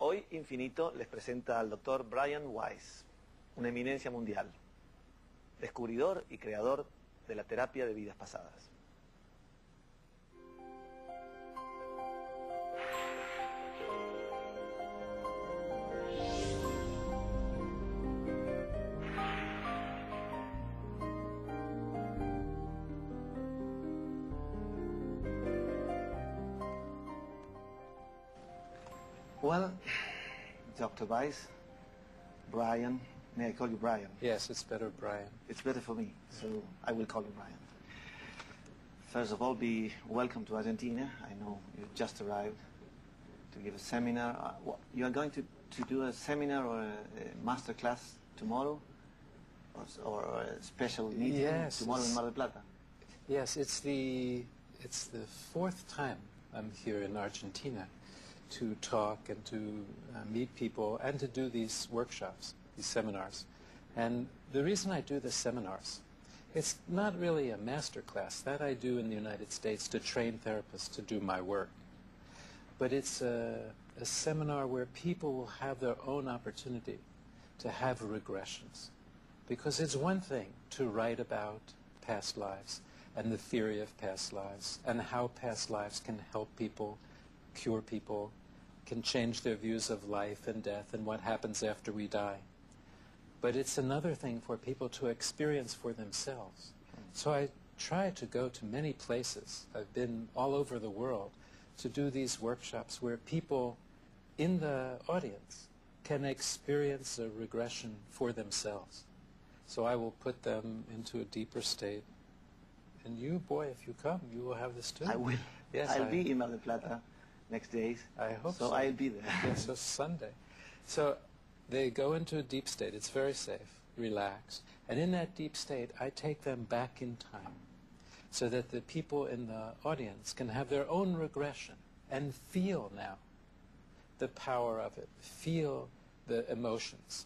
Hoy Infinito les presenta al doctor Brian Weiss, una eminencia mundial, descubridor y creador de la terapia de vidas pasadas. Well, Dr. Weiss, Brian, may I call you Brian? Yes, it's better, Brian. It's better for me, so I will call you Brian. First of all, be welcome to Argentina. I know you just arrived to give a seminar. You are going to do a seminar or a master class tomorrow? Or a special meeting tomorrow in Mar del Plata? Yes, it's the fourth time I'm here in Argentina to talk and to meet people and to do these workshops, these seminars. And the reason I do the seminars, it's not really a master class. That I do in the United States to train therapists to do my work. But it's a seminar where people will have their own opportunity to have regressions. Because it's one thing to write about past lives and the theory of past lives and how past lives can help people, cure people, can change their views of life and death and what happens after we die. But it's another thing for people to experience for themselves. So I try to go to many places. I've been all over the world to do these workshops where people in the audience can experience a regression for themselves. So I will put them into a deeper state. And you, boy, if you come, you will have this too. I will. Yes, I'll be in Mar del Plata next days. I hope so. So I'll be there. Yes, so Sunday. So they go into a deep state. It's very safe, relaxed. And in that deep state, I take them back in time so that the people in the audience can have their own regression and feel now the power of it, feel the emotions,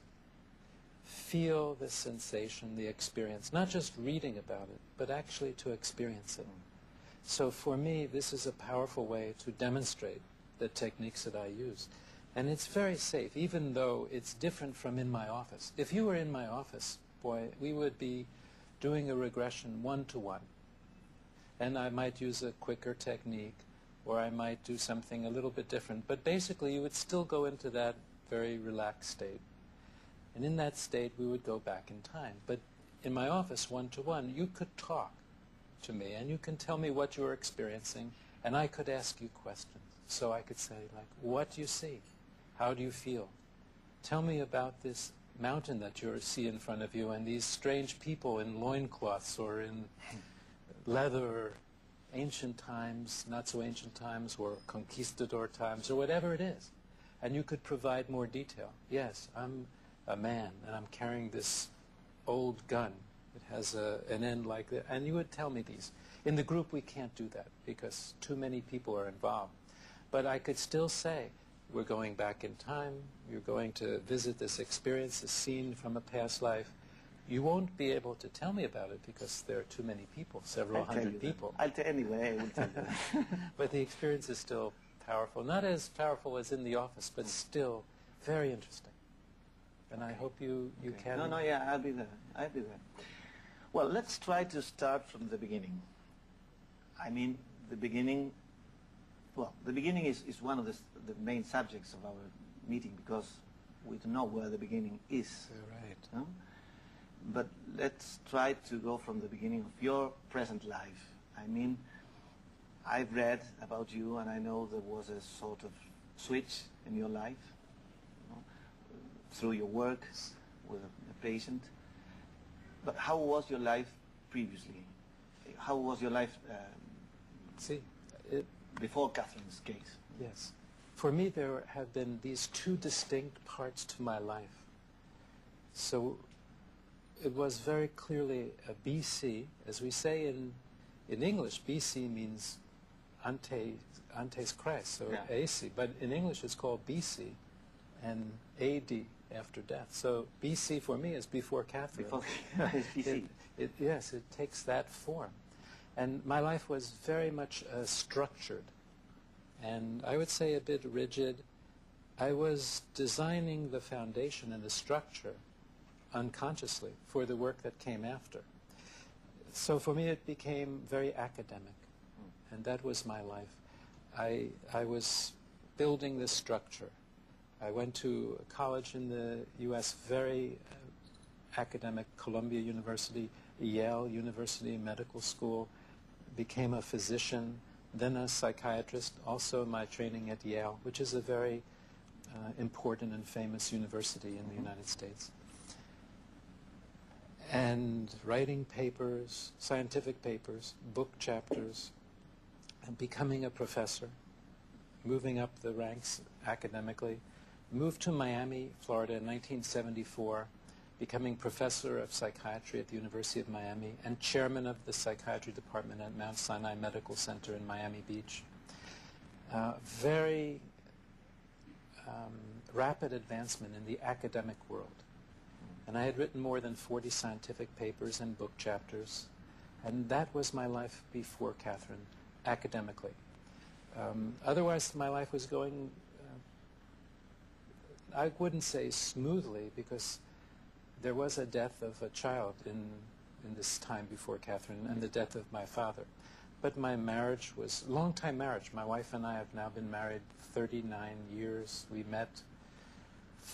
feel the sensation, the experience, not just reading about it, but actually to experience it. So for me, this is a powerful way to demonstrate the techniques that I use. And it's very safe, even though it's different from in my office. If you were in my office, boy, we would be doing a regression one-to-one. And I might use a quicker technique, or I might do something a little bit different. But basically, you would still go into that very relaxed state. And in that state, we would go back in time. But in my office, one-to-one, you could talk to me, and you can tell me what you're experiencing, and I could ask you questions. So I could say, like, what do you see? How do you feel? Tell me about this mountain that you see in front of you and these strange people in loincloths or in leather, ancient times, not so ancient times, or conquistador times, or whatever it is. And you could provide more detail. Yes, I'm a man, and I'm carrying this old gun. It has an end like that. And you would tell me these. In the group, we can't do that because too many people are involved. But I could still say, we're going back in time. You're going to visit this experience, this scene from a past life. You won't be able to tell me about it because there are too many people, several hundred people. I'll tell anyway. I will tell you. But the experience is still powerful. Not as powerful as in the office, but still very interesting. And I hope you can. No, yeah, I'll be there. I'll be there. Well, let's try to start from the beginning. I mean, the beginning. Well, the beginning is one of the main subjects of our meeting because we don't know where the beginning is. Right. No? But let's try to go from the beginning of your present life. I mean, I've read about you, and I know there was a sort of switch in your life, you know, through your work with a patient. But how was your life previously? How was your life before Catherine's case? Yes. For me, there have been these two distinct parts to my life. So it was very clearly a BC. As we say in English, BC means antes Christ, so yeah. AC. But in English, it's called BC and AD, after death. So BC for me is before Catherine. Before BC. Yes, it takes that form. And my life was very much structured, and I would say a bit rigid, I was designing the foundation and the structure unconsciously for the work that came after. So for me it became very academic, and that was my life. I was building this structure. I went to a college in the U.S., very academic, Columbia University, Yale University Medical School, became a physician, then a psychiatrist, also my training at Yale, which is a very important and famous university in the United States. And writing papers, scientific papers, book chapters, and becoming a professor, moving up the ranks academically. Moved to Miami, Florida in 1974, becoming professor of psychiatry at the University of Miami and chairman of the psychiatry department at Mount Sinai Medical Center in Miami Beach. Very rapid advancement in the academic world. And I had written more than 40 scientific papers and book chapters. And that was my life before Catherine, academically. Otherwise, my life was going, I wouldn't say smoothly, because there was a death of a child in this time before Catherine, and the death of my father. But my marriage was a long-time marriage. My wife and I have now been married 39 years. We met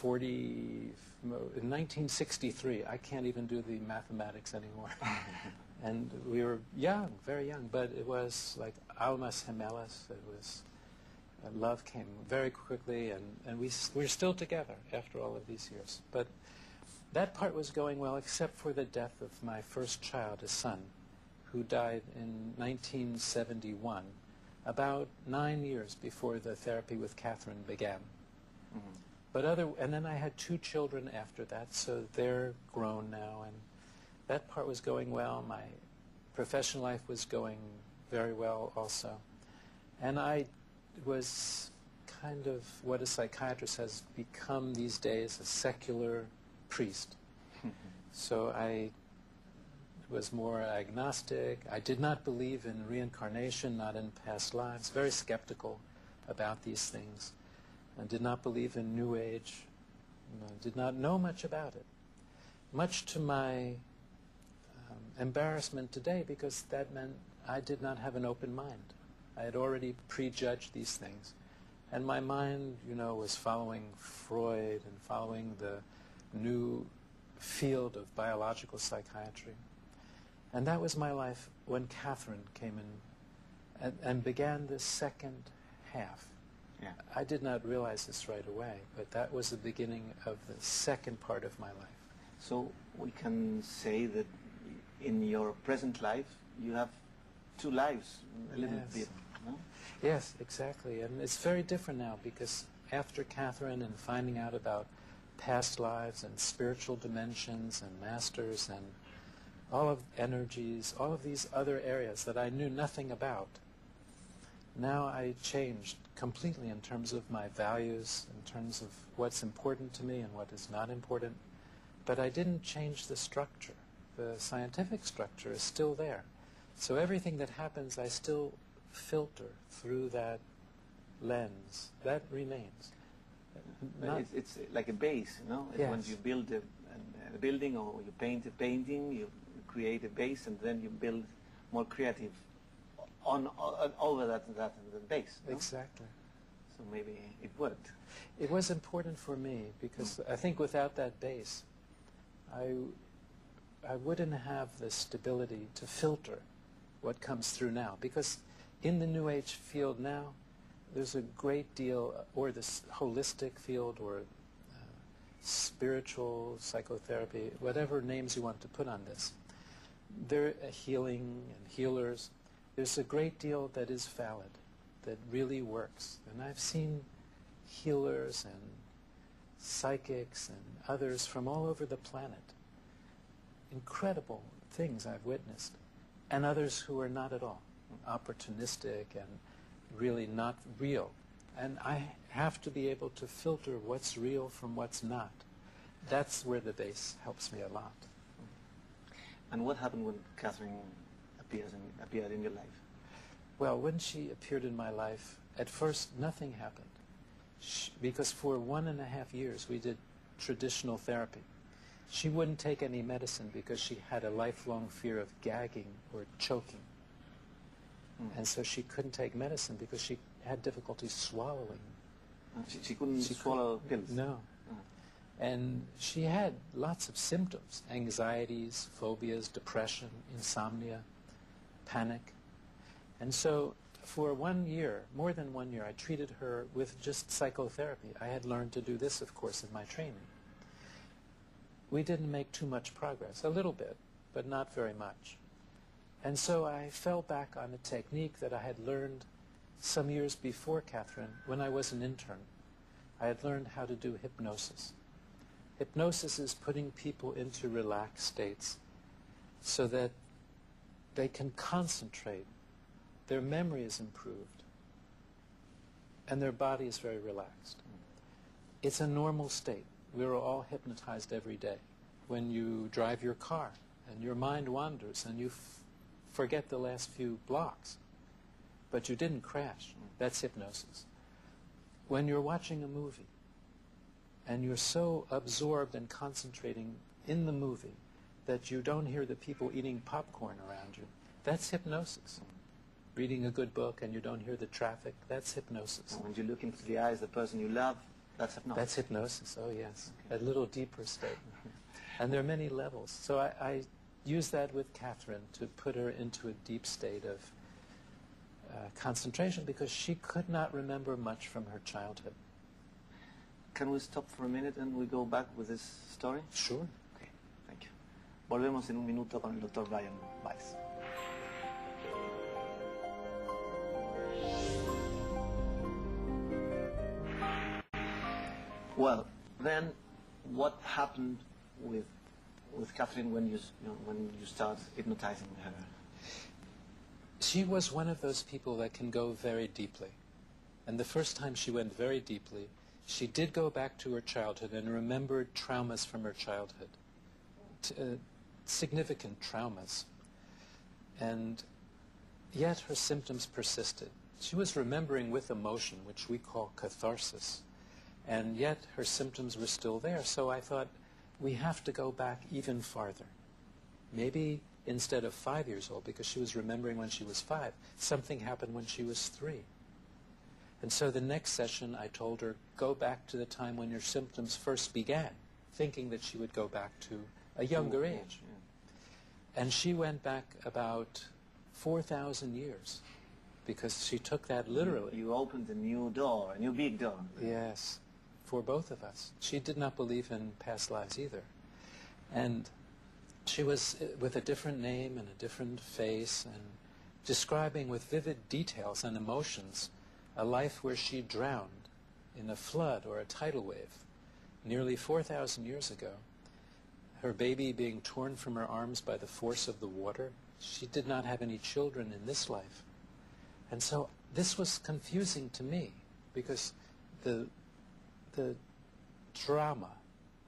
in 1963. I can't even do the mathematics anymore. And we were young, very young, but it was like almas gemelas. It was, love came very quickly, and we're still together after all of these years. But that part was going well, except for the death of my first child, a son, who died in 1971, about 9 years before the therapy with Catherine began. Mm-hmm. And then I had 2 children after that, so they're grown now, and that part was going well. My professional life was going very well also. And I was kind of what a psychiatrist has become these days, a secular priest. So I was more agnostic. I did not believe in reincarnation, not in past lives, very skeptical about these things, and did not believe in New Age, did not know much about it, much to my embarrassment today, because that meant I did not have an open mind. I had already prejudged these things, and my mind, was following Freud and following the new field of biological psychiatry. And that was my life when Catherine came in and began the second half. Yeah. I did not realize this right away, but that was the beginning of the second part of my life. So we can say that in your present life, you have 2 lives, a little bit, no? Yes, exactly. And it's very different now, because after Catherine and finding out about past lives and spiritual dimensions and masters and all of energies, all of these other areas that I knew nothing about, now I changed completely in terms of my values, in terms of what's important to me and what is not important. But I didn't change the structure. The scientific structure is still there. So everything that happens, I still filter through that lens. That remains. It's like a base, Yes. When you build a building or you paint a painting, you create a base, and then you build more creative over that base. No? Exactly. So maybe it worked. It was important for me, because I think without that base, I wouldn't have the stability to filter what comes through now. Because in the New Age field now, there's a great deal, or this holistic field, or spiritual psychotherapy, whatever names you want to put on this. There are healing and healers. There's a great deal that is valid, that really works. And I've seen healers and psychics and others from all over the planet. Incredible things I've witnessed. And others who are not at all opportunistic and really not real. And I have to be able to filter what's real from what's not. That's where the base helps me a lot. And what happened when Catherine appeared in your life? Well, when she appeared in my life, at first nothing happened. because for 1.5 years we did traditional therapy. She wouldn't take any medicine because she had a lifelong fear of gagging or choking. And so she couldn't take medicine because she had difficulty swallowing. She couldn't swallow pills? No. And she had lots of symptoms: anxieties, phobias, depression, insomnia, panic. And so for 1 year, more than 1 year, I treated her with just psychotherapy. I had learned to do this, of course, in my training. We didn't make too much progress, a little bit, but not very much. And so I fell back on a technique that I had learned some years before Catherine, when I was an intern. I had learned how to do hypnosis. Hypnosis is putting people into relaxed states so that they can concentrate, their memory is improved, and their body is very relaxed. It's a normal state. We're all hypnotized every day. When you drive your car and your mind wanders and you forget the last few blocks, but you didn't crash, that's hypnosis. When you're watching a movie and you're so absorbed and concentrating in the movie that you don't hear the people eating popcorn around you, that's hypnosis. Reading a good book and you don't hear the traffic, that's hypnosis. And when you look into the eyes of the person you love, that's hypnosis. That's hypnosis, oh yes. Okay. A little deeper state. And there are many levels. So I use that with Catherine to put her into a deep state of concentration, because she could not remember much from her childhood. Can we stop for a minute and we go back with this story? Sure. Okay, thank you. Volvemos en un minuto con el Dr. Brian Weiss. Well, then, what happened with Catherine when you start hypnotizing her? She was one of those people that can go very deeply. And the first time she went very deeply, she did go back to her childhood and remembered traumas from her childhood, significant traumas. And yet her symptoms persisted. She was remembering with emotion, which we call catharsis. And yet her symptoms were still there. So I thought, we have to go back even farther. Maybe instead of 5 years old, because she was remembering when she was 5, something happened when she was 3. And so the next session I told her, go back to the time when your symptoms first began, thinking that she would go back to a younger age. Yeah. And she went back about 4,000 years, because she took that literally. You opened a new door, a new big door. Yes, for both of us. She did not believe in past lives either. And she was with a different name and a different face, and describing with vivid details and emotions a life where she drowned in a flood or a tidal wave nearly 4,000 years ago. Her baby being torn from her arms by the force of the water. She did not have any children in this life. And so this was confusing to me, because the drama,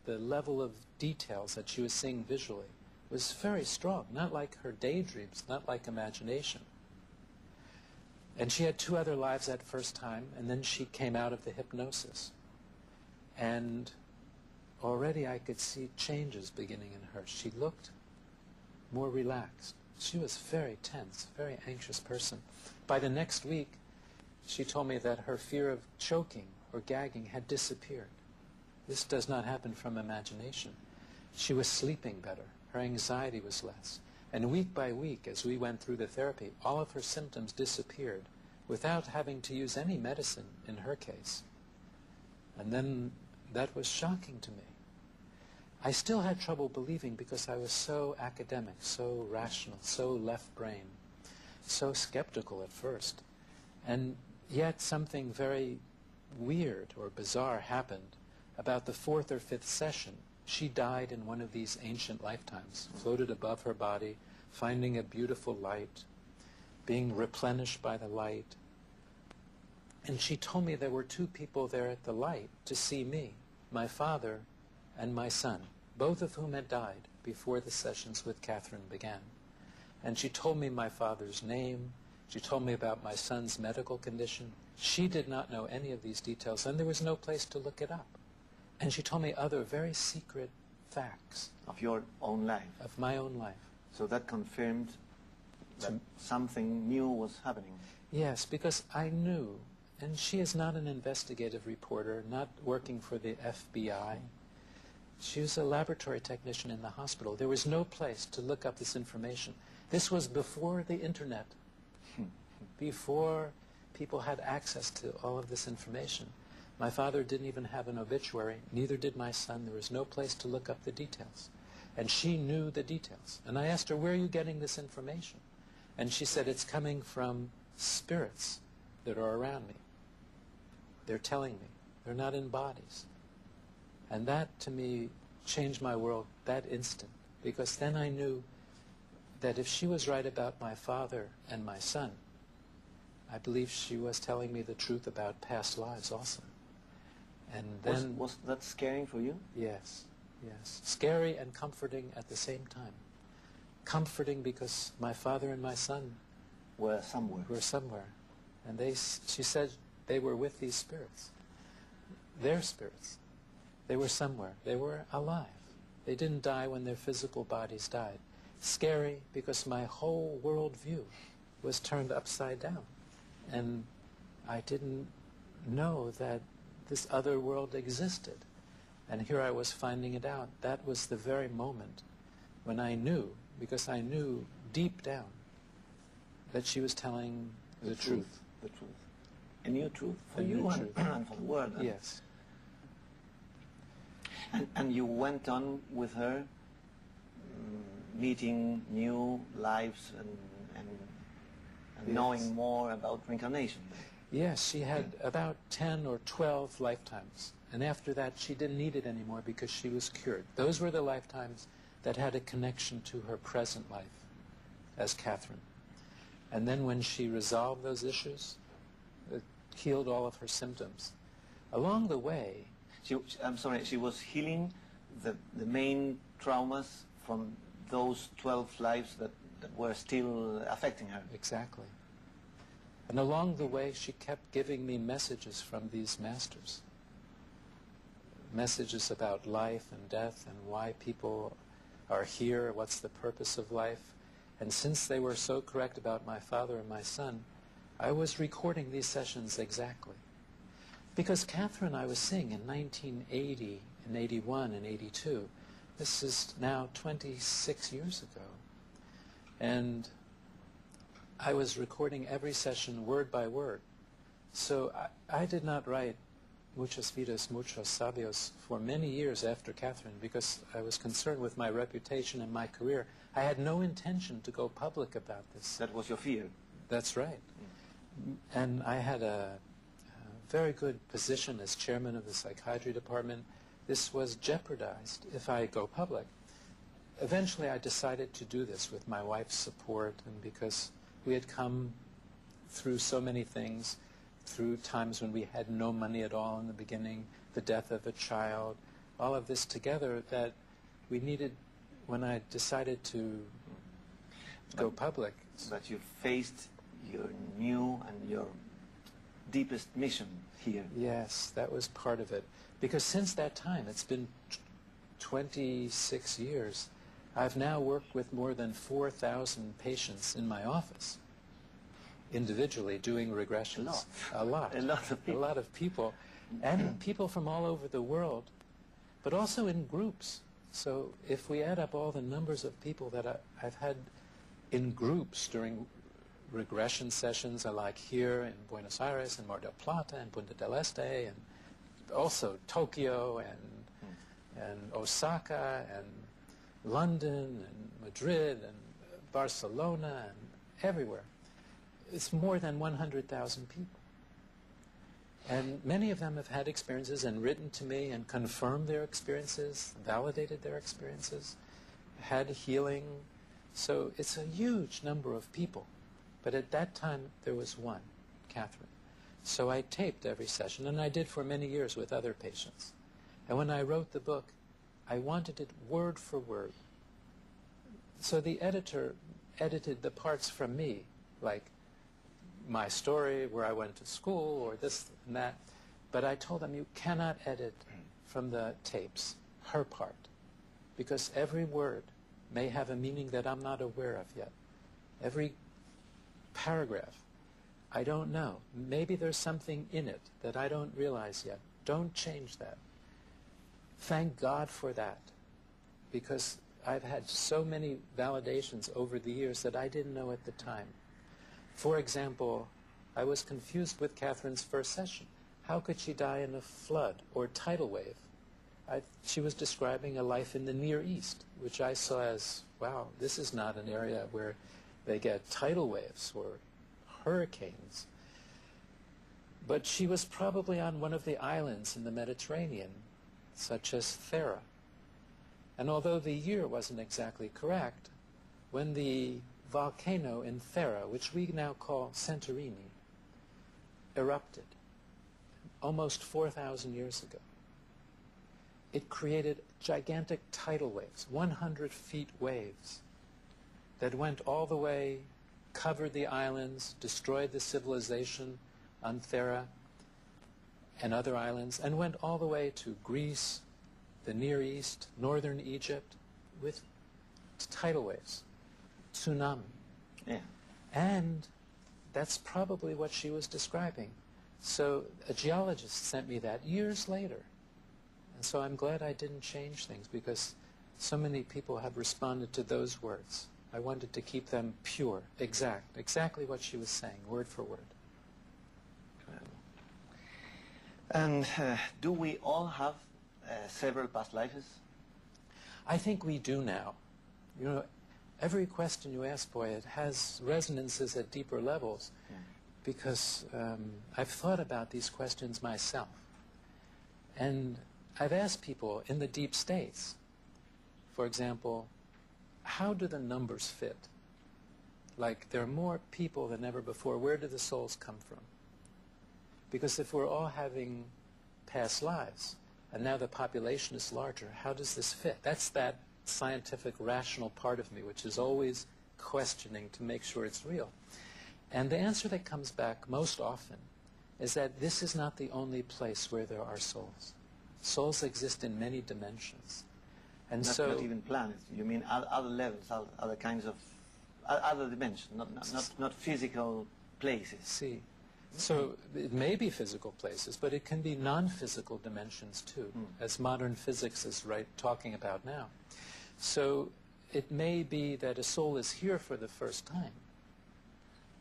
the level of details that she was seeing visually was very strong, not like her daydreams, not like imagination. And she had 2 other lives that first time, and then she came out of the hypnosis. And already I could see changes beginning in her. She looked more relaxed. She was very tense, very anxious person. By the next week, she told me that her fear of choking or gagging had disappeared. This does not happen from imagination. She was sleeping better. Her anxiety was less. And week by week, as we went through the therapy, all of her symptoms disappeared without having to use any medicine in her case. And then that was shocking to me. I still had trouble believing, because I was so academic, so rational, so left brain, so skeptical at first. And yet something very weird or bizarre happened. About the 4th or 5th session, she died in one of these ancient lifetimes, floated above her body, finding a beautiful light, being replenished by the light. And she told me there were 2 people there at the light to see me, my father and my son, both of whom had died before the sessions with Catherine began. And she told me my father's name. She told me about my son's medical condition. She did not know any of these details, and there was no place to look it up. And she told me other very secret facts. Of your own life? Of my own life. So that confirmed that something new was happening? Yes, because I knew, and she is not an investigative reporter, not working for the FBI. She was a laboratory technician in the hospital. There was no place to look up this information. This was before the internet, before people had access to all of this information. My father didn't even have an obituary, neither did my son. There was no place to look up the details. And she knew the details. And I asked her, where are you getting this information? And she said, it's coming from spirits that are around me. They're telling me. They're not in bodies. And that, to me, changed my world that instant. Because then I knew that if she was right about my father and my son, I believe she was telling me the truth about past lives also. And then... Was that scary for you? Yes, yes. Scary and comforting at the same time. Comforting because my father and my son were somewhere. And she said they were with these spirits. Their spirits. They were somewhere. They were alive. They didn't die when their physical bodies died. Scary because my whole worldview was turned upside down. And I didn't know that this other world existed. And here I was finding it out. That was the very moment when I knew, because I knew deep down, that she was telling the truth. The truth. A new truth for you and for the world. Yes. And you went on with her, meeting new lives and yes. knowing more about reincarnation. Yes, she had about 10 or 12 lifetimes. And after that, she didn't need it anymore because she was cured. Those were the lifetimes that had a connection to her present life as Catherine. And then when she resolved those issues, it healed all of her symptoms. Along the way... she was healing the main traumas from those 12 lives that were still affecting her. Exactly. And along the way, she kept giving me messages from these masters. Messages about life and death and why people are here, what's the purpose of life. And since they were so correct about my father and my son, I was recording these sessions exactly. Because Catherine I was seeing in 1980 and 81 and 82. This is now 26 years ago. And I was recording every session word by word. So I did not write Muchos Vidas, Muchos Sabios for many years after Catherine because I was concerned with my reputation and my career. I had no intention to go public about this. That was your fear? That's right. And I had a very good position as chairman of the psychiatry department. This was jeopardized if I go public. Eventually I decided to do this with my wife's support and because we had come through so many things, through times when we had no money at all in the beginning, the death of a child, all of this together that we needed when I decided to go public. But you faced your new and your deepest mission here. Yes, that was part of it. Because since that time, it's been 26 years, I've now worked with more than 4,000 patients in my office, individually doing regressions. A lot. A lot of people. A lot of people. And people from all over the world, but also in groups. So if we add up all the numbers of people that I've had in groups during regression sessions, like here in Buenos Aires and Mar del Plata and Punta del Este and also Tokyo and Osaka and London and Madrid and Barcelona and everywhere. It's more than 100,000 people. And many of them have had experiences and written to me and confirmed their experiences, validated their experiences, had healing. So it's a huge number of people. But at that time, there was one, Catherine. So I taped every session, and I did for many years with other patients. And when I wrote the book, I wanted it word for word. So the editor edited the parts from me, like my story, where I went to school, or this and that. But I told them, you cannot edit from the tapes her part, because every word may have a meaning that I'm not aware of yet. Every paragraph, I don't know. Maybe there's something in it that I don't realize yet. Don't change that. Thank God for that, because I've had so many validations over the years that I didn't know at the time. For example, I was confused with Catherine's first session. How could she die in a flood or tidal wave? She was describing a life in the Near East, which I saw as, wow, this is not an area where they get tidal waves or hurricanes. But she was probably on one of the islands in the Mediterranean, such as Thera. And although the year wasn't exactly correct, when the volcano in Thera, which we now call Santorini, erupted almost 4,000 years ago, it created gigantic tidal waves, 100-feet waves, that went all the way, covered the islands, destroyed the civilization on Thera and other islands, and went all the way to Greece, the Near East, northern Egypt, with tidal waves, tsunami. Yeah. And that's probably what she was describing. So a geologist sent me that years later. And so I'm glad I didn't change things, because so many people have responded to those words. I wanted to keep them pure, exactly what she was saying, word for word. And do we all have several past lives? I think we do now. You know, every question you ask, boy, it has resonances at deeper levels, because I've thought about these questions myself. And I've asked people in the deep states, for example, how do the numbers fit? Like, there are more people than ever before. Where do the souls come from? Because if we're all having past lives, and now the population is larger, how does this fit? That's that scientific, rational part of me, which is always questioning to make sure it's real. And the answer that comes back most often is that this is not the only place where there are souls. Souls exist in many dimensions. And not even planets. You mean other levels, other kinds of, other dimensions, not physical places. See. So it may be physical places, but it can be non-physical dimensions too, as modern physics is talking about now. So it may be that a soul is here for the first time,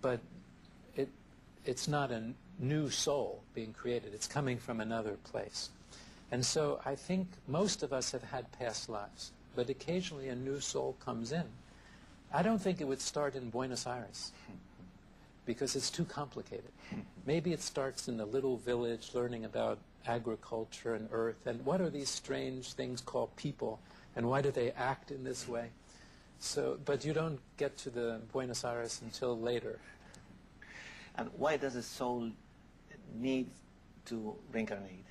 but it's not a new soul being created. It's coming from another place. And so I think most of us have had past lives, but occasionally a new soul comes in. I don't think it would start in Buenos Aires, because it's too complicated. Maybe it starts in a little village learning about agriculture and earth, and what are these strange things called people, and why do they act in this way? So, but you don't get to the Buenos Aires until later. And why does a soul need to reincarnate?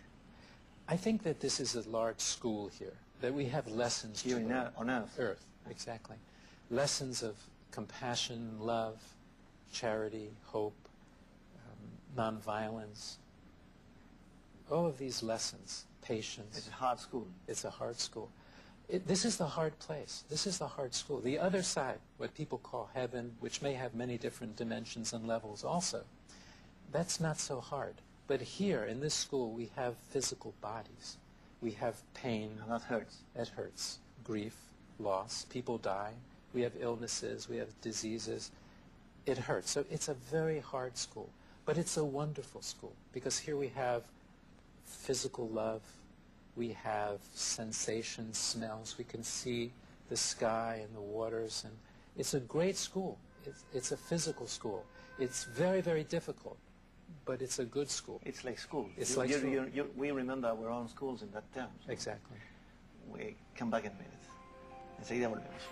I think that this is a large school here, that we have lessons here to learn. On Earth. Earth, exactly. Lessons of compassion, love, charity, hope, nonviolence. All of these lessons, patience. It's a hard school. It's a hard school. This is the hard place. This is the hard school. The other side, what people call heaven, which may have many different dimensions and levels also, that's not so hard. But here, in this school, we have physical bodies. We have pain. And that hurts. It hurts. Grief, loss, people die. We have illnesses, we have diseases. It hurts. So it's a very hard school. But it's a wonderful school, because here we have physical love. We have sensations, smells. We can see the sky and the waters. And it's a great school. It's a physical school. It's very, very difficult, but it's a good school. It's like school. It's like school. We remember our own schools in that term. So exactly. We come back in a minute. Enseguida volvemos.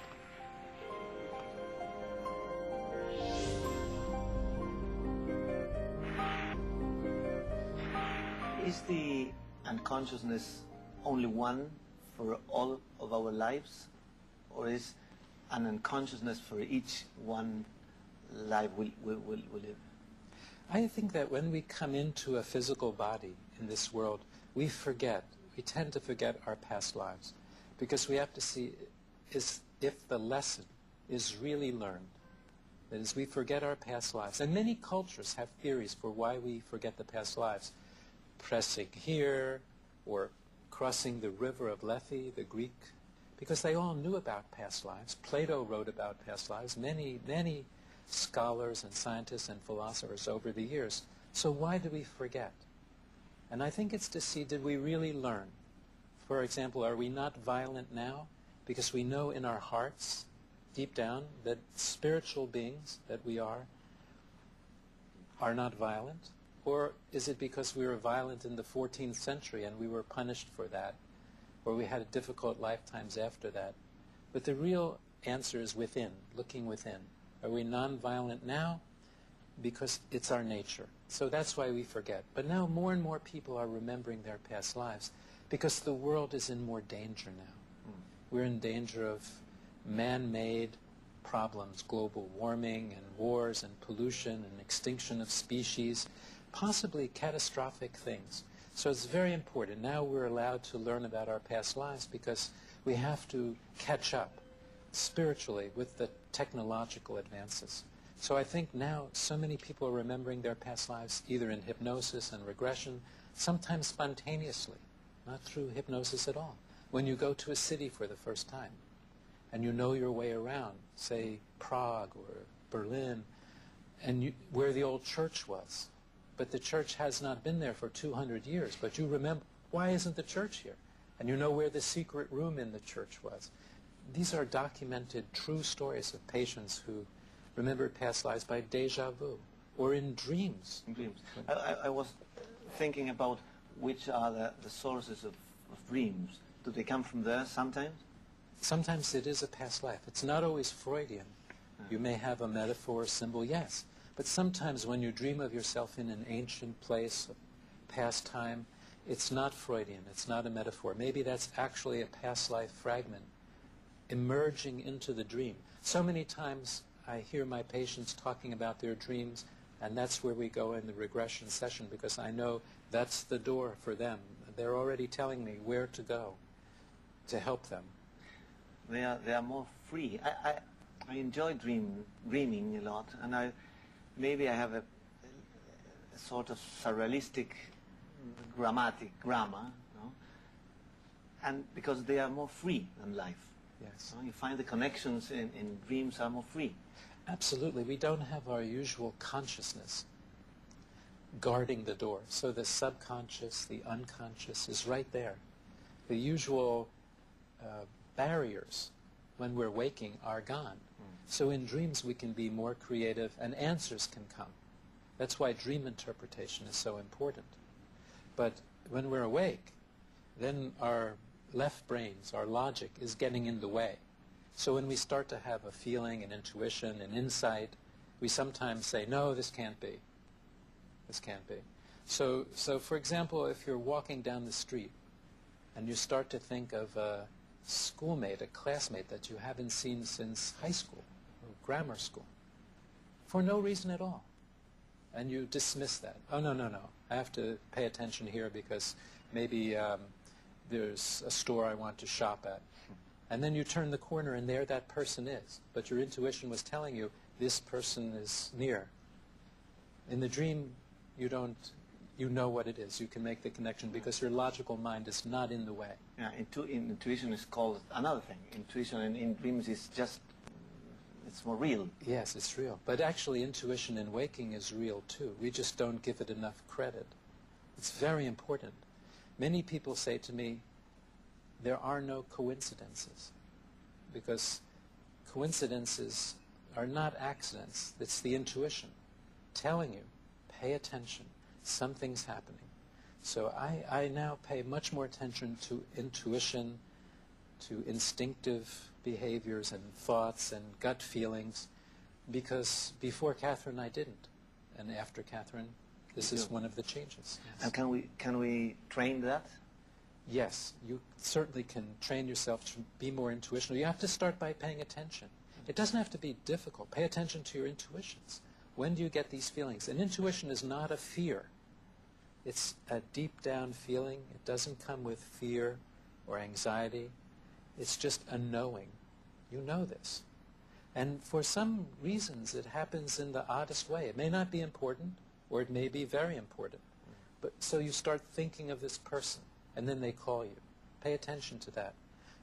Is the unconsciousness only one for all of our lives, or is an unconsciousness for each one life we live? I think that when we come into a physical body in this world, we tend to forget our past lives, because we have to see if the lesson is really learned. That is, we forget our past lives. And many cultures have theories for why we forget the past lives. Pressing here, or crossing the river of Lethe, the Greek, because they all knew about past lives. Plato wrote about past lives. Many, many scholars and scientists and philosophers over the years. So why do we forget? And I think it's to see, did we really learn? For example, are we not violent now because we know in our hearts, deep down, that spiritual beings that we are not violent? Or is it because we were violent in the 14th century and we were punished for that, or we had difficult lifetimes after that? But the real answer is within, looking within. Are we non-violent now? Because it's our nature. So that's why we forget. But now more and more people are remembering their past lives, because the world is in more danger now. We're in danger of man-made problems, global warming and wars and pollution and extinction of species, possibly catastrophic things. So it's very important. Now we're allowed to learn about our past lives because we have to catch up spiritually with the technological advances. So I think now so many people are remembering their past lives either in hypnosis and regression, sometimes spontaneously, not through hypnosis at all. When you go to a city for the first time and you know your way around, say Prague or Berlin, and where the old church was, but the church has not been there for 200 years, but you remember, why isn't the church here? And you know where the secret room in the church was. These are documented true stories of patients who remembered past lives by déjà vu, or in dreams. In dreams. I was thinking about which are the sources of dreams. Do they come from there sometimes? Sometimes it is a past life. It's not always Freudian. You may have a metaphor, symbol, yes. But sometimes when you dream of yourself in an ancient place, a past time, it's not Freudian, it's not a metaphor. Maybe that's actually a past life fragment emerging into the dream. So many times I hear my patients talking about their dreams, and that's where we go in the regression session, because I know that's the door for them. They're already telling me where to go to help them. They are more free. I enjoy dreaming a lot, and maybe I have a sort of surrealistic grammar, no? And because they are more free than life. Yes. You find the connections in dreams are more free. Absolutely. We don't have our usual consciousness guarding the door. So the subconscious, the unconscious is right there. The usual barriers when we're waking are gone. So in dreams we can be more creative and answers can come. That's why dream interpretation is so important. But when we're awake, then our left brains, our logic, is getting in the way. So when we start to have a feeling, an intuition, an insight, we sometimes say, no, this can't be. This can't be. So for example, if you're walking down the street and you start to think of a schoolmate, a classmate that you haven't seen since high school or grammar school, for no reason at all, and you dismiss that. Oh, no, I have to pay attention here because maybe there's a store I want to shop at. And then you turn the corner and there that person is. But your intuition was telling you this person is near. In the dream, you know what it is. You can make the connection because your logical mind is not in the way. Yeah, intuition is called another thing. Intuition in dreams is just, it's more real. Yes, it's real. But actually intuition in waking is real too. We just don't give it enough credit. It's very important. Many people say to me, there are no coincidences, because coincidences are not accidents. It's the intuition telling you, pay attention, something's happening. So I now pay much more attention to intuition, to instinctive behaviors and thoughts and gut feelings, because before Catherine I didn't, and after Catherine this is one of the changes. Yes. And can we train that? Yes, you certainly can train yourself to be more intuitional. You have to start by paying attention. It doesn't have to be difficult. Pay attention to your intuitions. When do you get these feelings? And intuition is not a fear. It's a deep down feeling. It doesn't come with fear or anxiety. It's just a knowing. You know this. And for some reasons, it happens in the oddest way. It may not be important, or it may be very important. But so you start thinking of this person, and then they call you. Pay attention to that.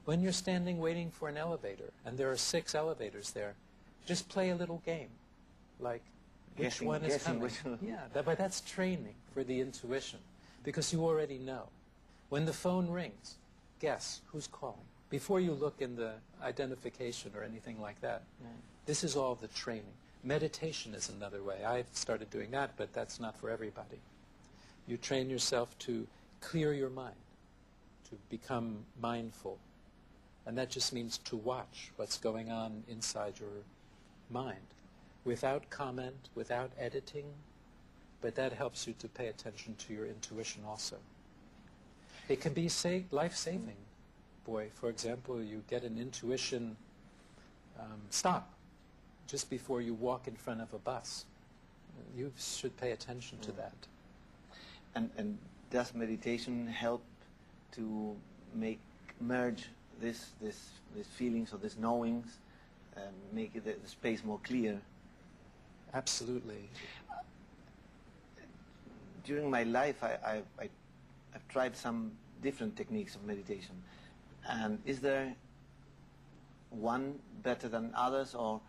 When you're standing waiting for an elevator, and there are 6 elevators there, just play a little game, like which one is coming. Yeah, but that's training for the intuition, because you already know. When the phone rings, guess who's calling. Before you look in the identification or anything like that, this is all the training. Meditation is another way. I've started doing that, but that's not for everybody. You train yourself to clear your mind, to become mindful. And that just means to watch what's going on inside your mind, without comment, without editing, but that helps you to pay attention to your intuition also. It can be life-saving. Boy, for example, you get an intuition stop just before you walk in front of a bus. You should pay attention to that. And does meditation help to merge these feelings or these knowings, make the space more clear? Absolutely. During my life, I've tried some different techniques of meditation. And is there one better than others, or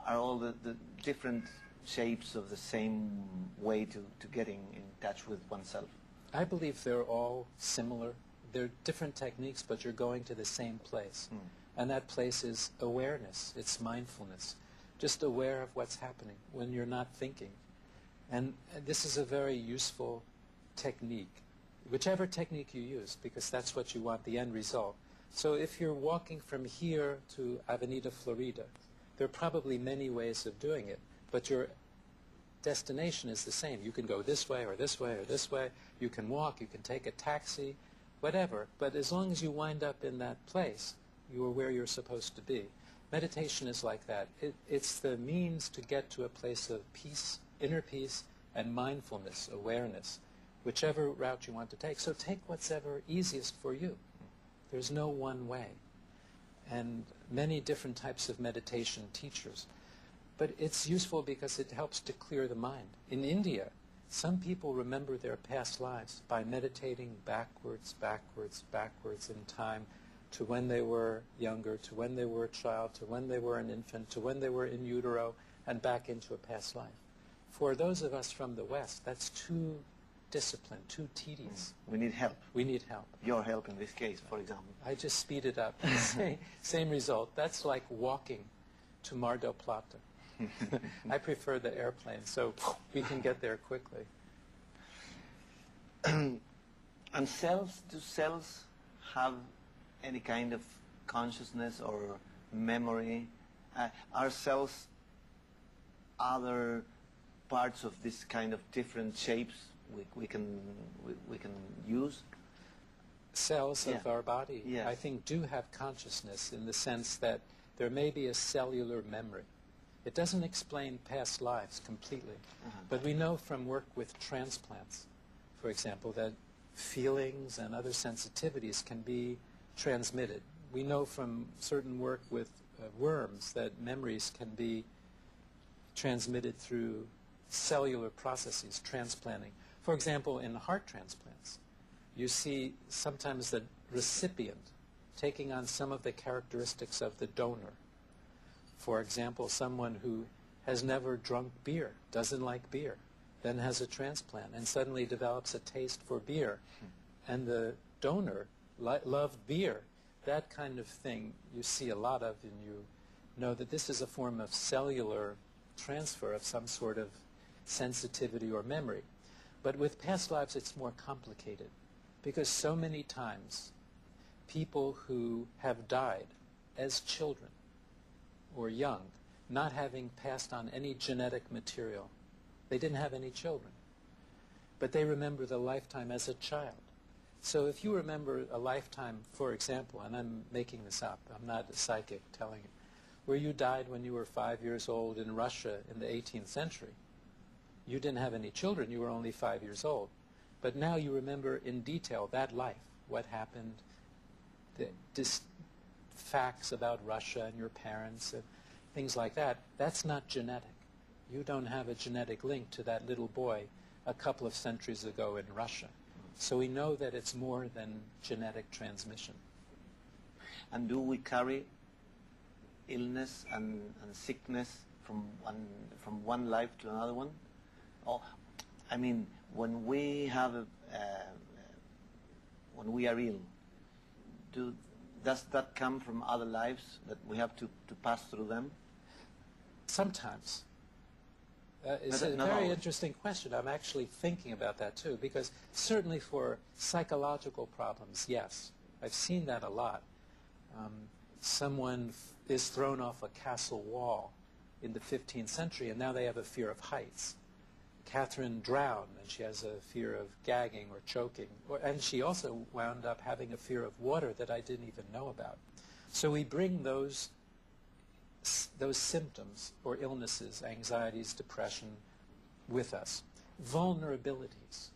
are all the different shapes of the same way to getting in touch with oneself? I believe they're all similar. They're different techniques, but you're going to the same place. And that place is awareness. It's mindfulness. Just aware of what's happening when you're not thinking. And this is a very useful technique, whichever technique you use, because that's what you want, the end result. So if you're walking from here to Avenida Florida, there are probably many ways of doing it, but your destination is the same. You can go this way or this way or this way. You can walk, you can take a taxi, whatever. But as long as you wind up in that place, you are where you're supposed to be. Meditation is like that. It's the means to get to a place of peace, inner peace, and mindfulness, awareness, whichever route you want to take. So take what's ever easiest for you. There's no one way. And many different types of meditation teachers. But it's useful because it helps to clear the mind. In India, some people remember their past lives by meditating backwards, backwards, backwards in time to when they were younger, to when they were a child, to when they were an infant, to when they were in utero, and back into a past life. For those of us from the West, that's too disciplined, too tedious. We need help. We need help. Your help in this case, for example. I just speed it up. Same result. That's like walking to Mar del Plata. I prefer the airplane, so we can get there quickly. And do cells have any kind of consciousness or memory? Are cells other parts of this kind of different shapes we can use? Cells of our body, yes, I think, do have consciousness in the sense that there may be a cellular memory. It doesn't explain past lives completely, but we know from work with transplants, for example, that feelings and other sensitivities can be transmitted. We know from certain work with worms that memories can be transmitted through cellular processes, transplanting. For example, in heart transplants, you see sometimes the recipient taking on some of the characteristics of the donor. For example, someone who has never drunk beer, doesn't like beer, then has a transplant and suddenly develops a taste for beer. And the donor loved beer. That kind of thing you see a lot of, and you know that this is a form of cellular transfer of some sort of sensitivity or memory. But with past lives, it's more complicated, because so many times people who have died as children or young, not having passed on any genetic material, they didn't have any children, but they remember the lifetime as a child. So if you remember a lifetime, for example, and I'm making this up, I'm not a psychic telling it, where you died when you were 5 years old in Russia in the 18th century, You didn't have any children. You were only 5 years old. But now you remember in detail that life, what happened, the facts about Russia and your parents and things like that. That's not genetic. You don't have a genetic link to that little boy a couple of centuries ago in Russia. So we know that it's more than genetic transmission. And do we carry illness and sickness from one life to another one? Or, I mean, when we have when we are ill, does that come from other lives that we have to pass through them? Sometimes. It's a very interesting question. I'm actually thinking about that too, because certainly for psychological problems, yes. I've seen that a lot. Someone is thrown off a castle wall in the 15th century, and now they have a fear of heights. Catherine drowned, and she has a fear of gagging or choking. And she also wound up having a fear of water that I didn't even know about. So we bring those symptoms or illnesses, anxieties, depression, with us. Vulnerabilities.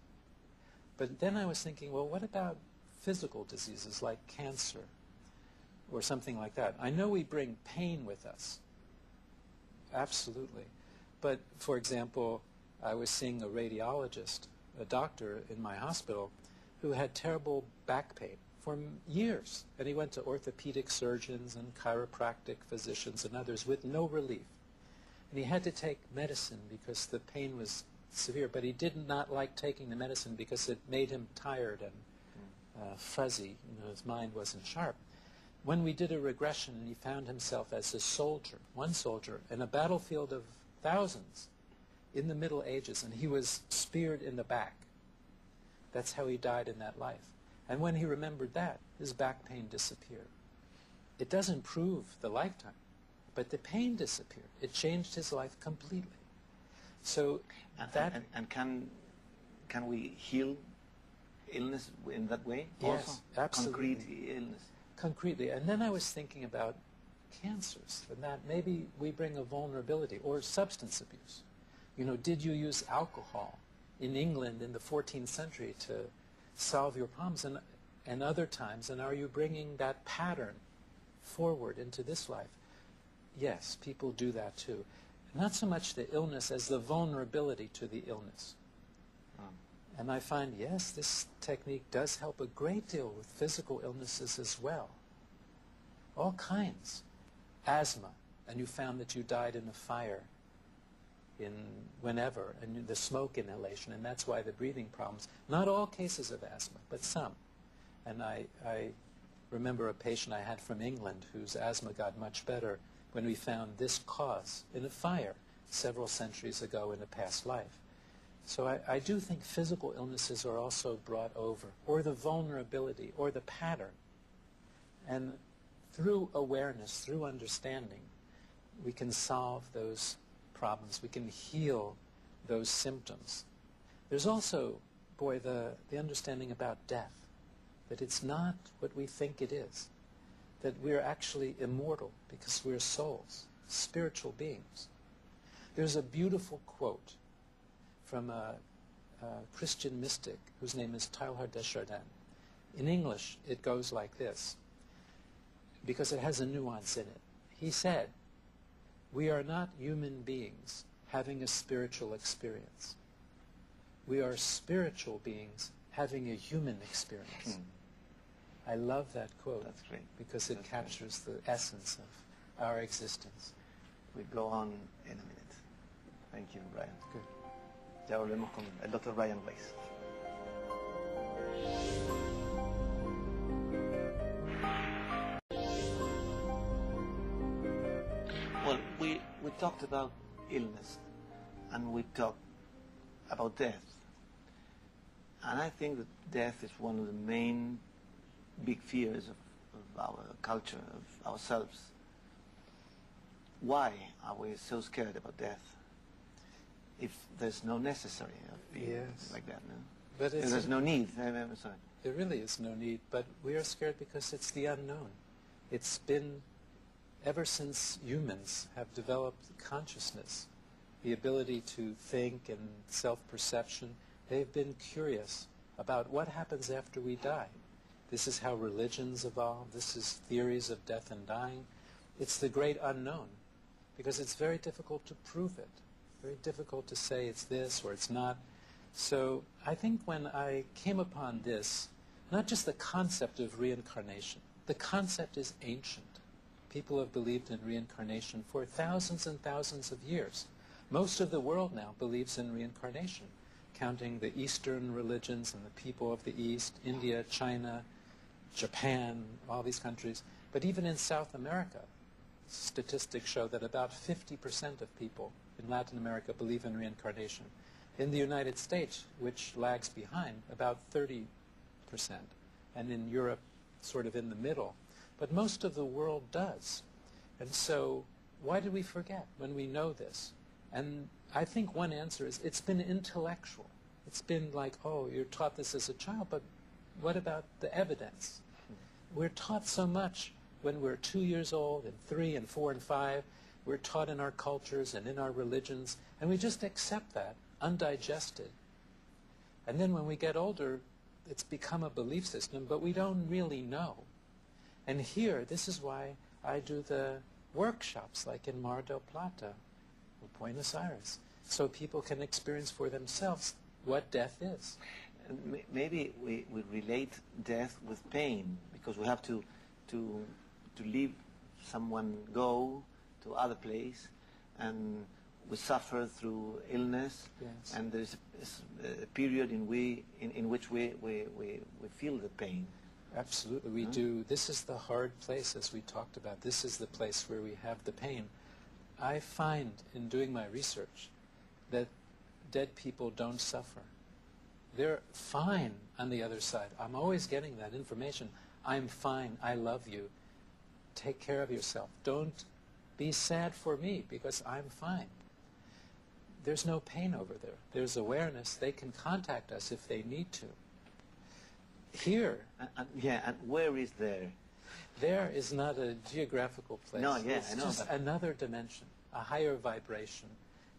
But then I was thinking, well, what about physical diseases like cancer or something like that? I know we bring pain with us. Absolutely. But, for example, I was seeing a radiologist, a doctor in my hospital, who had terrible back pain for years. And he went to orthopedic surgeons and chiropractic physicians and others with no relief. And he had to take medicine because the pain was severe, but he did not like taking the medicine because it made him tired and fuzzy. You know, his mind wasn't sharp. When we did a regression, and he found himself as a soldier, one soldier, in a battlefield of thousands in the Middle Ages, and he was speared in the back. That's how he died in that life. And when he remembered that, his back pain disappeared. It doesn't prove the lifetime, but the pain disappeared. It changed his life completely. So and can we heal illness in that way? Yes, also? absolutely. Concrete illness. Concretely. And then I was thinking about cancers, and that maybe we bring a vulnerability, or substance abuse. You know, did you use alcohol in England in the 14th century to solve your problems and other times, and are you bringing that pattern forward into this life? Yes, people do that too. Not so much the illness as the vulnerability to the illness. And I find, yes, this technique does help a great deal with physical illnesses as well. All kinds. Asthma, and you found that you died in a fire in whenever, and the smoke inhalation, and that's why the breathing problems. Not all cases of asthma, but some. And I remember a patient I had from England whose asthma got much better when we found this cause in a fire several centuries ago in a past life. So I do think physical illnesses are also brought over, or the vulnerability, or the pattern. And through awareness, through understanding, we can solve those problems. We can heal those symptoms. There's also, boy, the understanding about death, that it's not what we think it is, that we're actually immortal because we're souls, spiritual beings. There's a beautiful quote from a Christian mystic whose name is Teilhard de Chardin. In English, it goes like this, because it has a nuance in it. He said, "We are not human beings having a spiritual experience. We are spiritual beings having a human experience." I love that quote. That's great. Because it captures the essence of our existence. We go on in a minute. Thank you, Brian. Good. Ya volvemos con el Dr. Brian Weiss. Well, we talked about illness, and we talked about death. And I think that death is one of the main big fears of our culture, of ourselves. Why are we so scared about death? If there's no necessary of being like that, no? But there's no need. I'm sorry. There really is no need, but we are scared because it's the unknown. It's been, ever since humans have developed consciousness, the ability to think and self-perception, they've been curious about what happens after we die. This is how religions evolve. This is theories of death and dying. It's the great unknown, because it's very difficult to prove it, very difficult to say it's this or it's not. So I think when I came upon this, not just the concept of reincarnation, the concept is ancient. People have believed in reincarnation for thousands and thousands of years. Most of the world now believes in reincarnation, counting the Eastern religions and the people of the East, India, China, Japan, all these countries. But even in South America, statistics show that about 50% of people in Latin America believe in reincarnation. In the United States, which lags behind, about 30%. And in Europe, sort of in the middle. But most of the world does. And so why do we forget when we know this? And I think one answer is it's been intellectual. It's been like, oh, you're taught this as a child, but what about the evidence? We're taught so much when we're 2 years old and 3 and 4 and 5. We're taught in our cultures and in our religions, and we just accept that, undigested. And then when we get older, it's become a belief system, but we don't really know. And here, this is why I do the workshops like in Mar del Plata or Buenos Aires, so people can experience for themselves what death is. And maybe we relate death with pain, because we have to leave someone go to other place, and we suffer through illness. Yes. And there's a period in which we feel the pain. Absolutely, we do. This is the hard place, as we talked about. This is the place where we have the pain. I find in doing my research that dead people don't suffer. They're fine on the other side. I'm always getting that information. I'm fine. I love you. Take care of yourself. Don't be sad for me because I'm fine. There's no pain over there. There's awareness. They can contact us if they need to. Here. And where is there? There is not a geographical place. No, yeah, it's I know. Just another dimension, a higher vibration.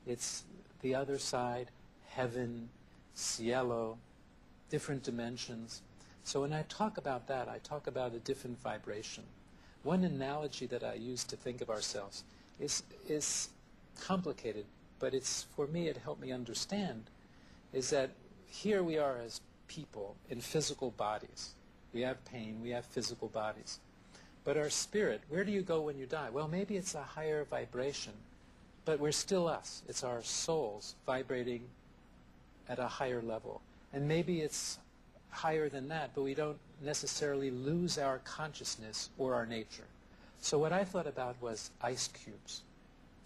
It's the other side, heaven, cielo, different dimensions. So when I talk about that, I talk about a different vibration. One analogy that I use to think of ourselves is complicated, but for me it helped me understand, is that here we are as people in physical bodies. We have pain, we have physical bodies. But our spirit, where do you go when you die? Well, maybe it's a higher vibration, but we're still us. It's our souls vibrating at a higher level. And maybe it's higher than that, but we don't necessarily lose our consciousness or our nature. So what I thought about was ice cubes.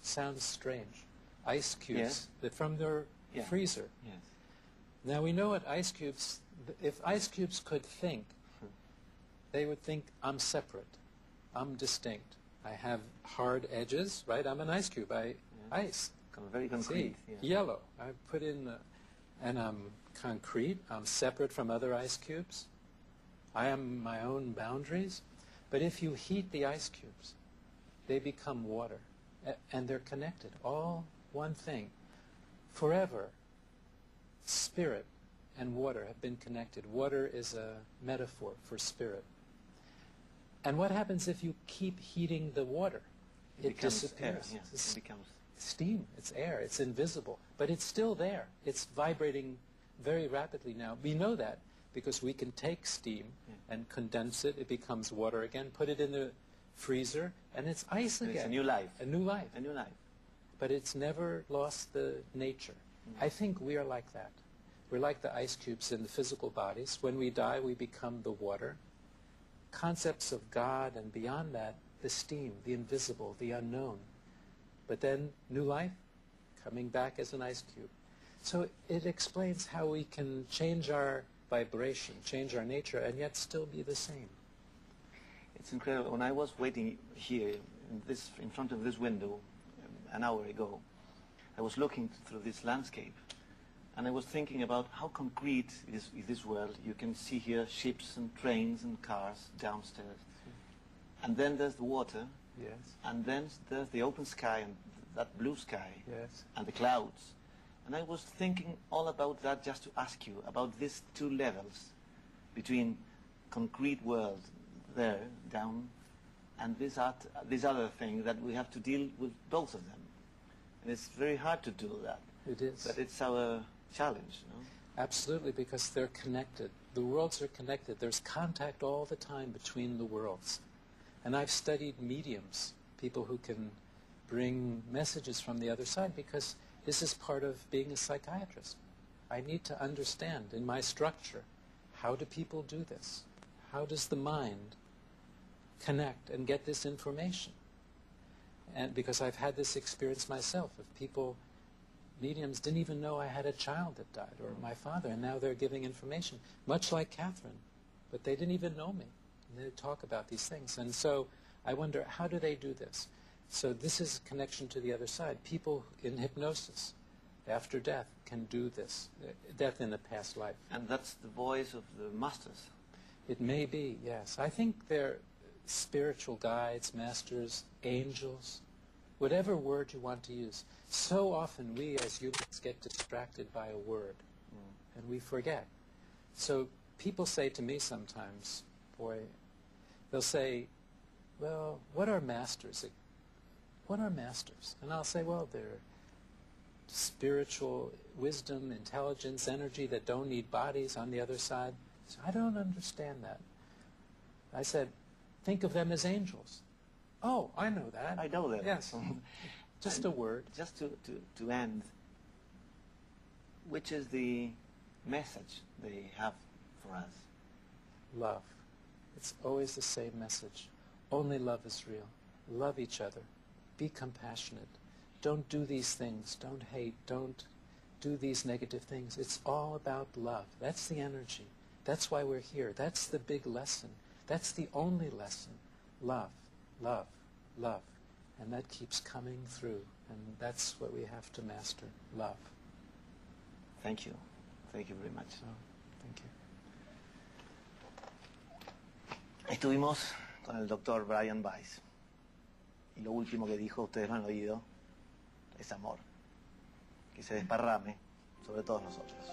Sounds strange. Ice cubes, Yes. from their freezer. Yes. Now we know what ice cubes, if ice cubes could think, they would think, I'm separate, I'm distinct. I have hard edges, right? I'm an ice cube, ice. Very concrete. See, yellow, I put in, and I'm concrete, I'm separate from other ice cubes. I am my own boundaries. But if you heat the ice cubes, they become water, and they're connected, all one thing. Forever, spirit and water have been connected. Water is a metaphor for spirit. And what happens if you keep heating the water? It disappears. Air, yes. It becomes steam. It's air. It's invisible. But it's still there. It's vibrating very rapidly now. We know that because we can take steam and condense it. It becomes water again. Put it in the freezer, and it's ice again. It's a new life. A new life. A new life. But it's never lost the nature. I think we are like that. We're like the ice cubes in the physical bodies. When we die, we become the water. Concepts of God and beyond that, the steam, the invisible, the unknown. But then new life, coming back as an ice cube. So it explains how we can change our vibration, change our nature, and yet still be the same. It's incredible. When I was waiting here in front of this window an hour ago, I was looking through this landscape, and I was thinking about how concrete it is in this world. You can see here ships and trains and cars downstairs. And then there's the water. Yes. And then there's the open sky and that blue sky Yes. and the clouds. And I was thinking all about that just to ask you about these two levels between concrete world there, down, and this other thing that we have to deal with both of them. And it's very hard to do that. It is. But it's our challenge, no? Absolutely, because they're connected. The worlds are connected. There's contact all the time between the worlds. And I've studied mediums, people who can bring messages from the other side, because this is part of being a psychiatrist. I need to understand in my structure, how do people do this? How does the mind connect and get this information? And because I've had this experience myself of people, mediums didn't even know I had a child that died, or my father, and now they're giving information, much like Catherine, but they didn't even know me. And they talk about these things. And so I wonder, how do they do this? So this is a connection to the other side. People in hypnosis, after death, can do this, death in a past life. And that's the voice of the masters. It may be, yes. I think they're spiritual guides, masters, angels, whatever word you want to use. So often we as humans get distracted by a word, and we forget. So people say to me sometimes, boy, they'll say, well, what are masters? What are masters? And I'll say, well, they're spiritual wisdom, intelligence, energy that don't need bodies on the other side. So I don't understand that. I said, think of them as angels. Oh, I know that. I know that. Yes. Just a word. Just to end, which is the message they have for us? Love. It's always the same message. Only love is real. Love each other. Be compassionate. Don't do these things. Don't hate. Don't do these negative things. It's all about love. That's the energy. That's why we're here. That's the big lesson. That's the only lesson. Love, love, love. And that keeps coming through. And that's what we have to master. Love. Thank you. Thank you very much. So, thank you. Estuvimos con el doctor Brian Weiss. Y lo último que dijo, ustedes lo han oído, es amor. Que se desparrame sobre todos nosotros.